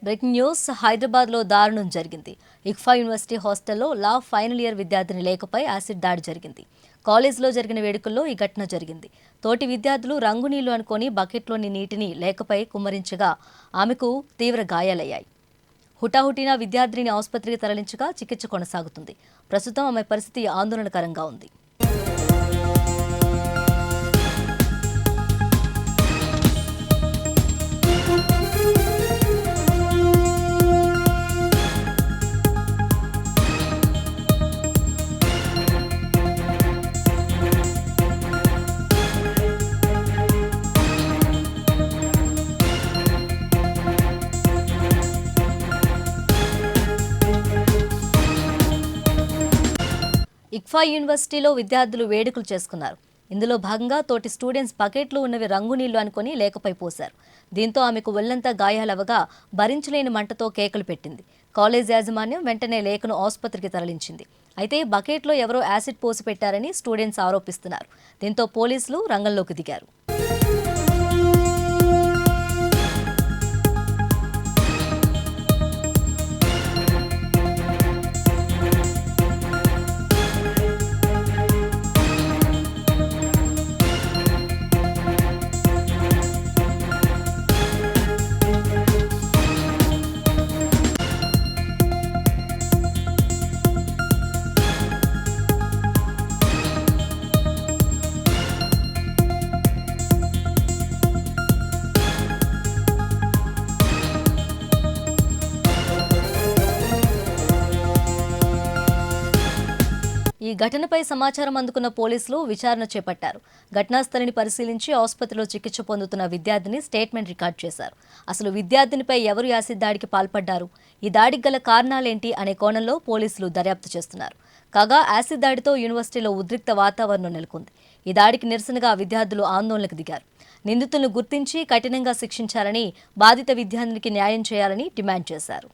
Breaking news హైదరాబాద్లో దారుణం జరిగింది. ఇక్ఫా యూనివర్సిటీ హాస్టల్లో లా ఫైనల్ ఇయర్ విద్యార్థిని లేఖపై యాసిడ్ దాడి జరిగింది. కాలేజీలో జరిగిన వేడుకల్లో ఈ ఘటన జరిగింది. తోటి విద్యార్థులు రంగునీళ్లు అనుకుని బకెట్లోని నీటిని లేఖపై కుమ్మరించగా ఆమెకు తీవ్ర గాయాలయ్యాయి. హుటాహుటిన విద్యార్థిని ఆసుపత్రికి తరలించగా చికిత్స కొనసాగుతుంది. ప్రస్తుతం ఆమె పరిస్థితి ఆందోళనకరంగా ఉంది. ఇక్ఫా యూనివర్సిటీలో విద్యార్థులు వేడుకలు చేసుకున్నారు. ఇందులో భాగంగా తోటి స్టూడెంట్స్ బకెట్లు ఉన్నవి రంగునీళ్లు అనుకుని లేఖపై పోశారు. దీంతో ఆమెకు ఒళ్లంతా గాయాలవగా భరించలేని మంటతో కేకలు పెట్టింది. కాలేజ్ యాజమాన్యం వెంటనే లేఖను ఆసుపత్రికి తరలించింది. అయితే బకెట్లో ఎవరో యాసిడ్ పోసి పెట్టారని స్టూడెంట్స్ ఆరోపిస్తున్నారు. దీంతో పోలీసులు రంగంలోకి దిగారు. ఈ ఘటనపై సమాచారం అందుకున్న పోలీసులు విచారణ చేపట్టారు. ఘటనా స్థలిని పరిశీలించి ఆసుపత్రిలో చికిత్స పొందుతున్న విద్యార్థిని స్టేట్మెంట్ రికార్డు చేశారు. అసలు విద్యార్థినిపై ఎవరు యాసిడ్ దాడికి పాల్పడ్డారు, ఈ దాడికి గల కారణాలేంటి అనే కోణంలో పోలీసులు దర్యాప్తు చేస్తున్నారు. కాగా యాసిడ్ దాడితో యూనివర్సిటీలో ఉద్రిక్త వాతావరణం నెలకొంది. ఈ దాడికి నిరసనగా విద్యార్థులు ఆందోళనకు దిగారు. నిందితులను గుర్తించి కఠినంగా శిక్షించాలని, బాధిత విద్యార్థినికి న్యాయం చేయాలని డిమాండ్ చేశారు.